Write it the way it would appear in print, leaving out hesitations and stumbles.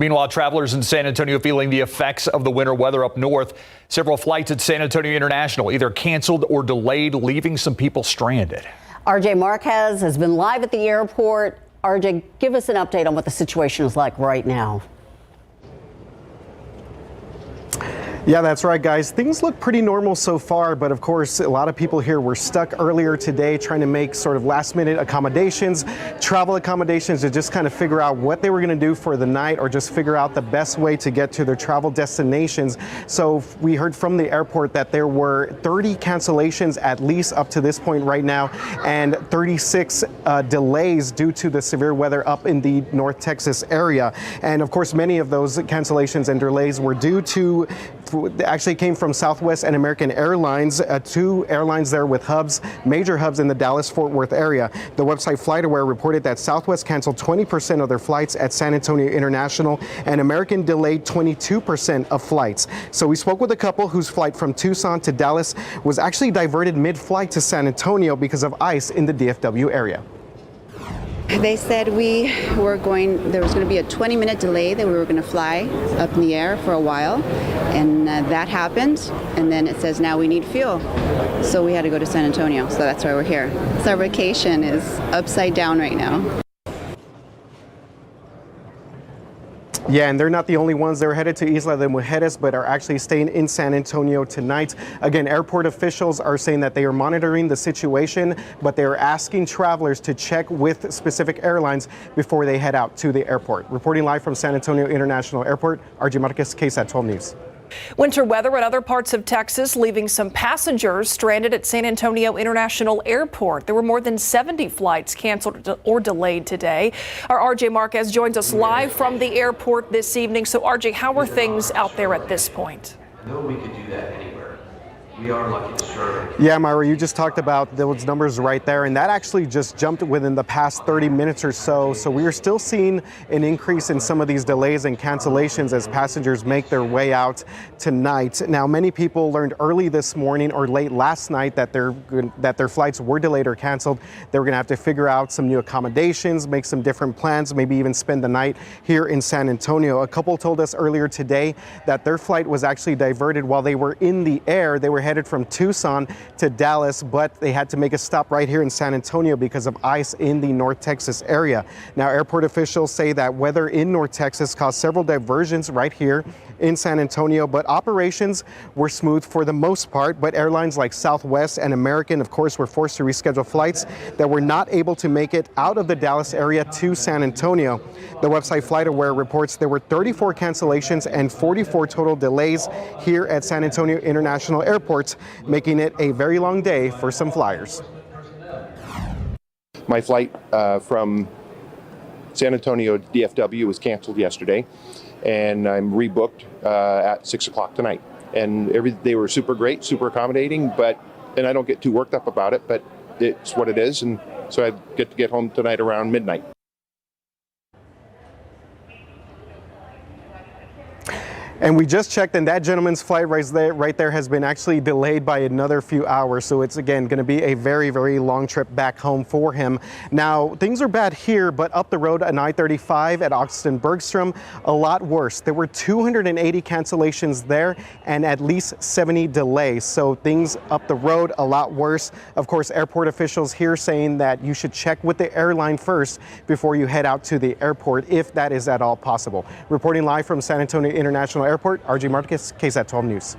Meanwhile, travelers in San Antonio feeling the effects of the winter weather up north. Several flights at San Antonio International either canceled or delayed, leaving some people stranded. RJ Marquez has been live at the airport. RJ, give us an update on what the situation is like right now. Yeah, that's right, guys. Things look pretty normal so far, but of course, a lot of people here were stuck earlier today trying to make sort of last-minute accommodations, travel accommodations, to just kind of figure out what they were going to do for the night or just figure out the best way to get to their travel destinations. So we heard from the airport that there were 30 cancellations at least up to this point right now, and 36 delays due to the severe weather up in the North Texas area. And of course, many of those cancellations and delays were due to actually came from Southwest and American Airlines, two airlines there with major hubs in the Dallas-Fort Worth area. The website FlightAware reported that Southwest canceled 20% of their flights at San Antonio International, and American delayed 22% of flights. So we spoke with a couple whose flight from Tucson to Dallas was actually diverted mid-flight to San Antonio because of ice in the DFW area. They said there was going to be a 20-minute delay, that we were going to fly up in the air for a while, and that happened, and then it says now we need fuel. So we had to go to San Antonio, so that's why we're here. So our vacation is upside down right now. Yeah, and they're not the only ones. They're headed to Isla de Mujeres, but are actually staying in San Antonio tonight. Again, airport officials are saying that they are monitoring the situation, but they're asking travelers to check with specific airlines before they head out to the airport. Reporting live from San Antonio International Airport, RJ Marquez, KSAT 12 News. Winter weather in other parts of Texas leaving some passengers stranded at San Antonio International Airport. There were more than 70 flights canceled or delayed today. Our RJ Marquez joins us live from the airport this evening. So RJ, how are things out there at this point? No, we could do that anywhere. We are lucky to serve. Yeah, Myra, you just talked about those numbers right there, and that actually just jumped within the past 30 minutes or so. So we are still seeing an increase in some of these delays and cancellations as passengers make their way out tonight. Now, many people learned early this morning or late last night that their flights were delayed or canceled. They were going to have to figure out some new accommodations, make some different plans, maybe even spend the night here in San Antonio. A couple told us earlier today that their flight was actually diverted while they were in the air. They were headed from Tucson to Dallas, but they had to make a stop right here in San Antonio because of ice in the North Texas area. Now, airport officials say that weather in North Texas caused several diversions right here in San Antonio, but operations were smooth for the most part. But airlines like Southwest and American, of course, were forced to reschedule flights that were not able to make it out of the Dallas area to San Antonio. The website FlightAware reports there were 34 cancellations and 44 total delays here at San Antonio International Airport, making it a very long day for some flyers. My flight from San Antonio to DFW was canceled yesterday, and I'm rebooked at 6 o'clock tonight. And they were super great, super accommodating, and I don't get too worked up about it, but it's what it is, and so I get to get home tonight around midnight. And we just checked, and that gentleman's flight right there has been actually delayed by another few hours. So it's, again, going to be a very, very long trip back home for him. Now, things are bad here, but up the road on I-35 at Austin Bergstrom, a lot worse. There were 280 cancellations there and at least 70 delays. So things up the road, a lot worse. Of course, airport officials here saying that you should check with the airline first before you head out to the airport, if that is at all possible. Reporting live from San Antonio International Airport, RJ Marquez, KSAT 12 News.